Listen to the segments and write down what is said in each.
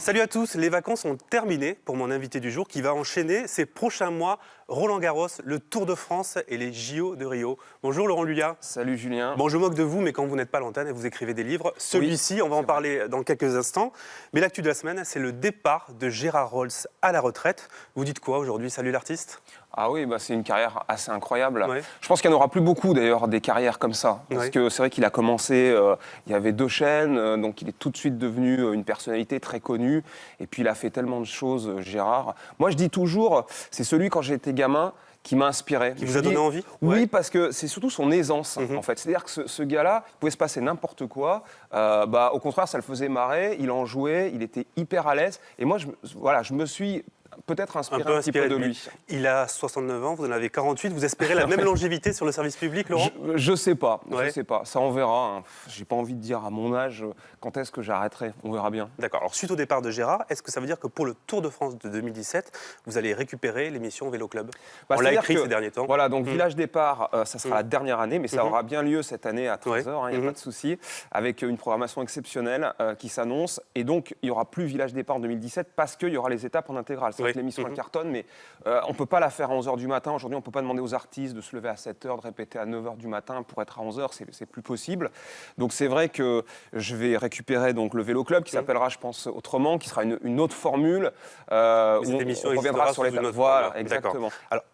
Salut à tous, les vacances sont terminées pour mon invité du jour qui va enchaîner ces prochains mois Roland-Garros, le Tour de France et les JO de Rio. Bonjour Laurent Luyat. Salut Julien. Bon, je moque de vous, mais quand vous n'êtes pas à l'antenne et vous écrivez des livres, celui-ci, on va en parler dans quelques instants. Mais l'actu de la semaine, c'est le départ de Gérard Rolls à la retraite. Vous dites quoi aujourd'hui? Salut l'artiste. Ah oui, c'est une carrière assez incroyable. Ouais. Je pense qu'il n'y en aura plus beaucoup d'ailleurs des carrières comme ça. Parce que c'est vrai qu'il a commencé, il y avait 2 chaînes, donc il est tout de suite devenu une personnalité très connue. Et puis il a fait tellement de choses, Gérard. Moi je dis toujours, c'est celui quand j'étais gamin qui m'a inspiré. Qui vous a donné envie? Oui, parce que c'est surtout son aisance, en fait. C'est-à-dire que ce gars-là, il pouvait se passer n'importe quoi. Au contraire, ça le faisait marrer, il en jouait, il était hyper à l'aise. Et moi, je me suis peut-être inspiré un petit peu de lui. Il a 69 ans, vous en avez 48. Vous espérez la même longévité sur le service public, Laurent? Je sais pas, Ouais. je sais pas. Ça, on verra. Hein. J'ai pas envie de dire à mon âge quand est-ce que j'arrêterai. On verra bien. D'accord. Alors, suite au départ de Gérard, est-ce que ça veut dire que pour le Tour de France de 2017, vous allez récupérer l'émission Vélo Club? On l'a écrit ces derniers temps. Voilà, donc Village Départ, ça sera la dernière année, mais ça aura bien lieu cette année à 13h, il n'y a pas de souci, avec une programmation exceptionnelle qui s'annonce. Et donc, il n'y aura plus Village Départ en 2017 parce qu'il y aura les étapes en intégrale. C'est vrai que l'émission cartonne, mais on ne peut pas la faire à 11h du matin. Aujourd'hui, on ne peut pas demander aux artistes de se lever à 7h, de répéter à 9h du matin pour être à 11h. C'est plus possible. Donc, c'est vrai que je vais récupérer donc, le Vélo Club qui s'appellera, je pense, autrement, qui sera une autre formule. Où émission on reviendra sur les une autre Voilà, formule. exactement. Alors,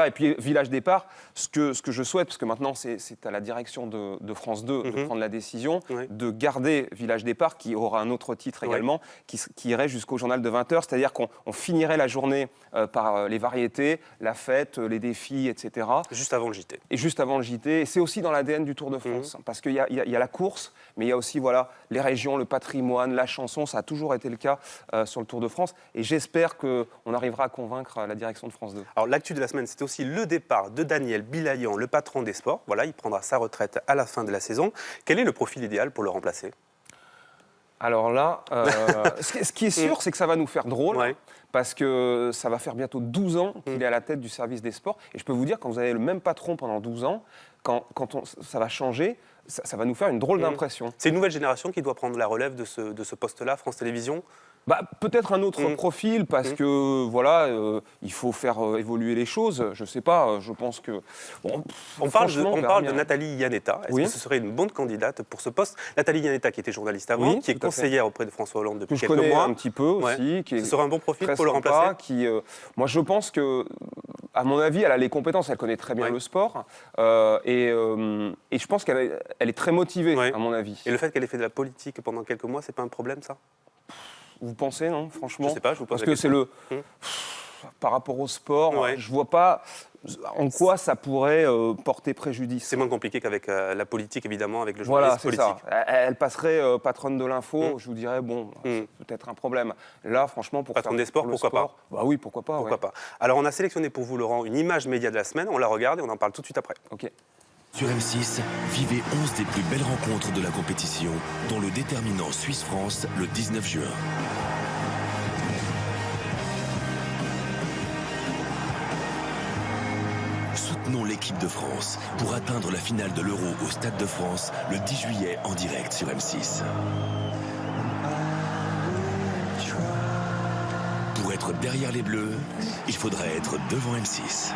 et puis Village Départ, ce que je souhaite, parce que maintenant c'est à la direction de France 2 de prendre la décision de garder Village Départ, qui aura un autre titre également, qui irait jusqu'au journal de 20h, c'est-à-dire qu'on finirait la journée par les variétés, la fête, les défis, etc. juste avant le JT. Et juste avant le JT, et c'est aussi dans l'ADN du Tour de France, parce qu'il y a la course, mais il y a aussi les régions, le patrimoine, la chanson, ça a toujours été le cas sur le Tour de France, et j'espère qu'on arrivera à convaincre la direction de France 2. Alors l'actu de la semaine, c'était aussi le départ de Daniel Bilayan, le patron des sports. Voilà, il prendra sa retraite à la fin de la saison. Quel est le profil idéal pour le remplacer? Alors là, ce qui est sûr, c'est que ça va nous faire drôle, parce que ça va faire bientôt 12 ans qu'il est à la tête du service des sports. Et je peux vous dire, quand vous avez le même patron pendant 12 ans, quand ça va changer, ça va nous faire une drôle d'impression. C'est une nouvelle génération qui doit prendre la relève de ce poste-là, France Télévisions? Peut-être un autre profil, parce que il faut faire évoluer les choses. Je sais pas, je pense que... On parle de Nathalie Iannetta. Est-ce que ce serait une bonne candidate pour ce poste? Nathalie Iannetta, qui était journaliste avant, qui est conseillère auprès de François Hollande depuis quelques mois. Je connais un petit peu aussi. Ce serait un bon profil pour le remplacer? Moi, je pense que, à mon avis, elle a les compétences, elle connaît très bien le sport. Et je pense qu'elle est très motivée, à mon avis. Et le fait qu'elle ait fait de la politique pendant quelques mois, c'est pas un problème, ça? Vous pensez, non, franchement? Je sais pas, je vous pose Parce que c'est par rapport au sport, je vois pas en quoi ça pourrait porter préjudice. C'est moins compliqué qu'avec la politique, évidemment, avec le journalisme politique. Ça. Elle passerait patronne de l'info, je vous dirais, c'est peut-être un problème. Là, franchement, pour patronne des sports, pourquoi pas? Oui, pourquoi pas. Pourquoi pas. Alors, on a sélectionné pour vous, Laurent, une image média de la semaine. On la regarde et on en parle tout de suite après. Ok. Sur M6, vivez 11 des plus belles rencontres de la compétition, dont le déterminant Suisse-France le 19 juin. Soutenons l'équipe de France pour atteindre la finale de l'Euro au Stade de France le 10 juillet en direct sur M6. Pour être derrière les Bleus, il faudrait être devant M6.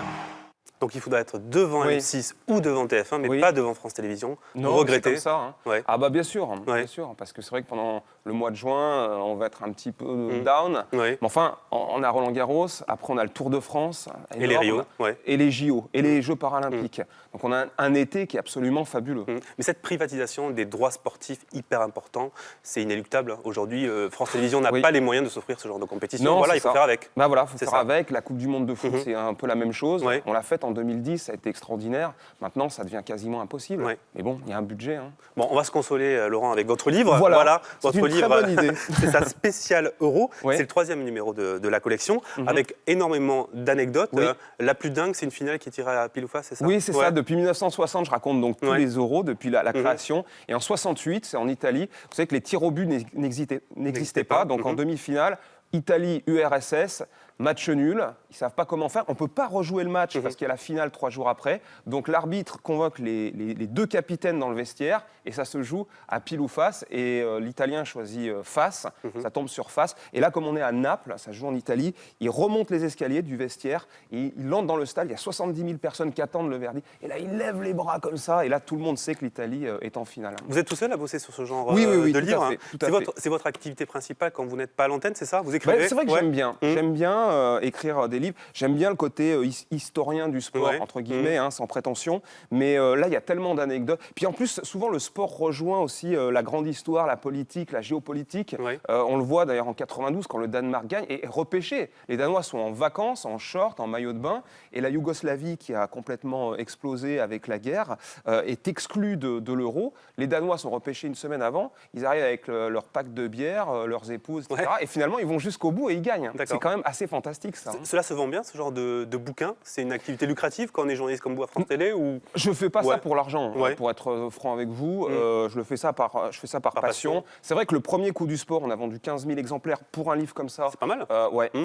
Donc il faudra être devant M6 ou devant TF1, mais pas devant France Télévisions. Non, regrettez. C'est comme ça. Ah bien sûr, parce que c'est vrai que pendant le mois de juin, on va être un petit peu down. Mais enfin, on a Roland-Garros, après on a le Tour de France. Et les Rio. Et les JO, et les Jeux paralympiques. Donc on a un été qui est absolument fabuleux. Mais cette privatisation des droits sportifs hyper important, c'est inéluctable. Aujourd'hui, France Télévisions n'a pas les moyens de s'offrir ce genre de compétition. Non, il faut faire avec. Il faut faire avec. La Coupe du Monde de foot, c'est un peu la même chose. On l'a faite en 2010, ça a été extraordinaire. Maintenant, ça devient quasiment impossible. Mais bon, il y a un budget. Bon, on va se consoler, Laurent, avec votre livre. Voilà. Votre une livre, très bonne idée. c'est sa spéciale Euro. C'est le 3e numéro de la collection, avec énormément d'anecdotes. La plus dingue, c'est une finale qui est tirée à pile ou face, c'est ça? Oui, c'est ça. Depuis 1960, je raconte donc tous les euros, depuis la création. Et en 68, c'est en Italie. Vous savez que les tirs au but n'existaient pas. Donc en demi-finale, Italie-URSS, Match nul, ils ne savent pas comment faire. On ne peut pas rejouer le match parce qu'il y a la finale 3 jours après. Donc l'arbitre convoque les 2 capitaines dans le vestiaire et ça se joue à pile ou face. Et l'Italien choisit face, ça tombe sur face. Et là, comme on est à Naples, ça se joue en Italie, il remonte les escaliers du vestiaire et il entre dans le stade. Il y a 70 000 personnes qui attendent le verdict. Et là, il lève les bras comme ça. Et là, tout le monde sait que l'Italie est en finale. Vous êtes tout seul à bosser sur ce genre oui, de tout livre, à fait, tout à fait. C'est votre activité principale quand vous n'êtes pas à l'antenne, c'est ça? Vous écrivez? C'est vrai que j'aime bien. J'aime bien écrire des livres. J'aime bien le côté historien du sport, entre guillemets, sans prétention. Mais là, il y a tellement d'anecdotes. Puis en plus, souvent, le sport rejoint aussi la grande histoire, la politique, la géopolitique. On le voit d'ailleurs en 92, quand le Danemark gagne, et repêché. Les Danois sont en vacances, en short, en maillot de bain. Et la Yougoslavie, qui a complètement explosé avec la guerre, est exclue de l'euro. Les Danois sont repêchés une semaine avant. Ils arrivent avec leur pack de bière, leurs épouses, etc. Et finalement, ils vont jusqu'au bout et ils gagnent. C'est quand même assez fantastique, ça. Cela se vend bien, ce genre de bouquin? C'est une activité lucrative quand on est journaliste comme vous à France Télé ou... Je ne fais pas ça pour l'argent, pour être franc avec vous. Je fais ça par passion. C'est vrai que le premier coup du sport, on a vendu 15 000 exemplaires pour un livre comme ça. C'est pas mal.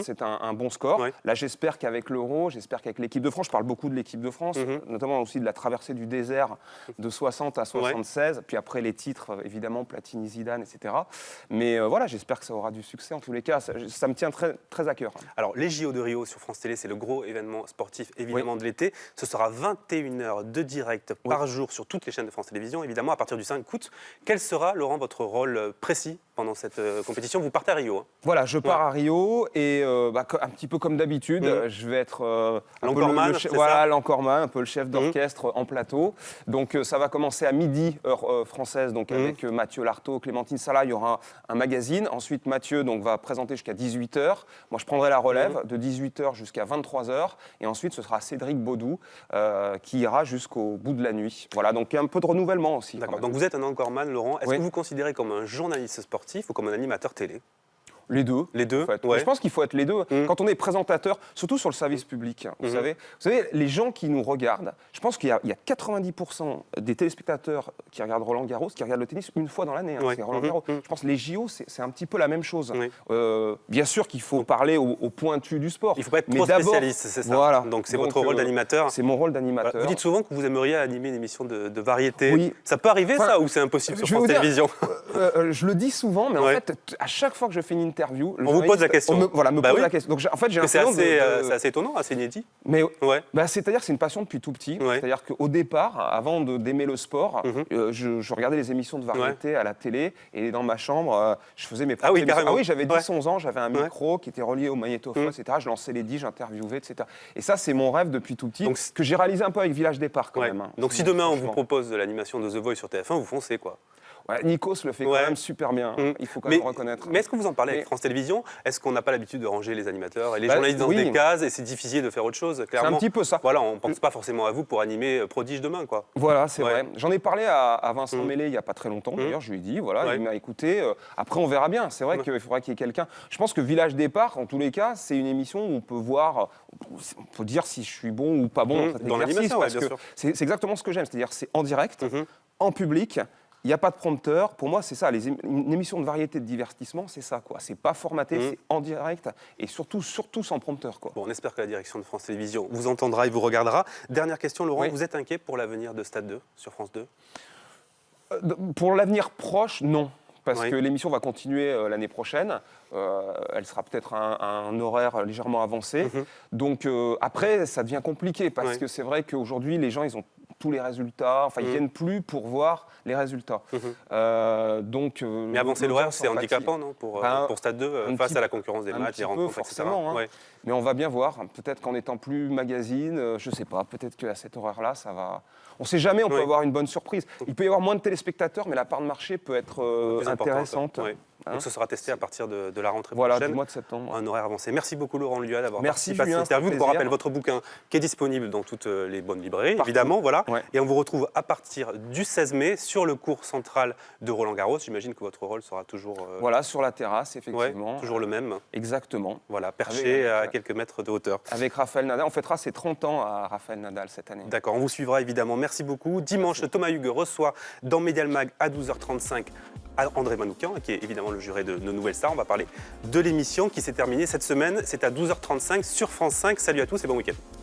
C'est un bon score. Là, j'espère qu'avec l'Euro, j'espère qu'avec l'équipe de France, je parle beaucoup de l'équipe de France, notamment aussi de la traversée du désert de 60 à 76, puis après les titres, évidemment, Platini, Zidane, etc. Mais voilà, j'espère que ça aura du succès en tous les cas. Ça me tient très, très à cœur. Alors, les JO de Rio sur France Télé, c'est le gros événement sportif, évidemment, de l'été. Ce sera 21 heures de direct par jour sur toutes les chaînes de France Télévisions, évidemment, à partir du 5 août. Quel sera, Laurent, votre rôle précis pendant cette compétition? Vous partez à Rio. Voilà, je pars à Rio et un petit peu comme d'habitude, je vais être l'encorman, un peu le chef d'orchestre en plateau. Donc ça va commencer à midi, heure française, donc avec Mathieu Lartaud, Clémentine Sala, il y aura un magazine. Ensuite, Mathieu va présenter jusqu'à 18h. Moi, je prendrai la relève de 18h jusqu'à 23h. Et ensuite, ce sera Cédric Baudou qui ira jusqu'au bout de la nuit. Voilà, donc un peu de renouvellement aussi. D'accord, donc vous êtes un anchorman, Laurent. Est-ce que vous vous considérez comme un journaliste sportif ou comme un animateur télé? Les deux. Les deux. Je pense qu'il faut être les deux. Quand on est présentateur, surtout sur le service public, vous savez, les gens qui nous regardent, je pense qu'il y a 90% des téléspectateurs qui regardent Roland Garros, qui regardent le tennis une fois dans l'année. C'est Roland Garros. Je pense que les JO, c'est un petit peu la même chose. Bien sûr qu'il faut parler aux pointus du sport. Il ne faut pas être trop spécialiste, c'est ça. Voilà. Donc c'est votre rôle d'animateur. C'est mon rôle d'animateur. Vous dites souvent que vous aimeriez animer une émission de variété. Oui. Ça peut arriver, ça, ou c'est impossible sur France Télévisions? Je le dis souvent, mais en fait, à chaque fois que je fais une interview, on vous pose la question. Me pose la question. Donc, en fait, j'ai l'impression c'est assez étonnant, assez inédit. Mais c'est-à-dire que c'est une passion depuis tout petit. C'est-à-dire qu'au départ, avant d'aimer le sport, je regardais les émissions de variété à la télé et dans ma chambre, je faisais mes propres émissions. Carrément. J'avais 10-11 ans, j'avais un micro qui était relié au magnétophone, etc. Je lançais les disques, j'interviewais, etc. Et ça, c'est mon rêve depuis tout petit, donc, que j'ai réalisé un peu avec Village Départ quand même. Donc si demain on vous propose de l'animation de The Voice sur TF1, vous foncez quoi? Nikos le fait quand même super bien, il faut quand même reconnaître. Mais est-ce que vous en parlez avec France Télévisions? Est-ce qu'on n'a pas l'habitude de ranger les animateurs et les journalistes dans des cases et c'est difficile de faire autre chose, clairement? C'est un petit peu ça. Voilà, on ne pense pas forcément à vous pour animer Prodige demain, quoi. Voilà, c'est vrai. J'en ai parlé à Vincent Mélé il n'y a pas très longtemps, d'ailleurs, je lui ai dit, il m'a écouté. Après, on verra bien. C'est vrai qu'il faudra qu'il y ait quelqu'un. Je pense que Village Départ, en tous les cas, c'est une émission où on peut voir, on peut dire si je suis bon ou pas bon dans l'animation, bien sûr. C'est exactement ce que j'aime, c'est-à-dire c'est en direct, en public. Il n'y a pas de prompteur. Pour moi, c'est ça. Une émission de variété de divertissement, c'est ça, quoi. C'est pas formaté, c'est en direct et surtout sans prompteur, quoi. Bon, on espère que la direction de France Télévisions vous entendra et vous regardera. Dernière question, Laurent. Vous êtes inquiet pour l'avenir de Stade 2 sur France 2? Pour l'avenir proche, non. Parce que l'émission va continuer l'année prochaine. Elle sera peut-être à un horaire légèrement avancé. Donc après, ça devient compliqué parce que c'est vrai qu'aujourd'hui, les gens, ils ont tous les résultats. Enfin, ils viennent plus pour voir les résultats. Mais avancer l'horaire, c'est handicapant, non, pour Stade 2, face à la concurrence des matchs, des rencontres, etc. Mais on va bien voir. Peut-être qu'en étant plus magazine, je ne sais pas, peut-être qu'à cet horaire-là, ça va... On ne sait jamais, on peut avoir une bonne surprise. Il peut y avoir moins de téléspectateurs, mais la part de marché peut être intéressante. Donc ce sera testé à partir de la rentrée prochaine. Du mois de septembre. Un horaire avancé. Merci beaucoup Laurent Luat d'avoir participé à Julien, cette interview. On rappelle votre bouquin qui est disponible dans toutes les bonnes librairies, évidemment. Voilà. Et on vous retrouve à partir du 16 mai sur le cours central de Roland Garros. J'imagine que votre rôle sera toujours... Voilà, sur la terrasse, effectivement. Toujours le même. Exactement. Voilà, perché à quelques mètres de hauteur. Avec Raphaël Nadal. On fêtera ses 30 ans à Raphaël Nadal cette année. D'accord, on vous suivra évidemment. Merci beaucoup. Dimanche, Thomas Hugues reçoit dans Medial Mag à 12h35 André Manoukian, qui est évidemment le juré de nos Nouvelles Stars. On va parler de l'émission qui s'est terminée cette semaine. C'est à 12h35 sur France 5. Salut à tous et bon week-end.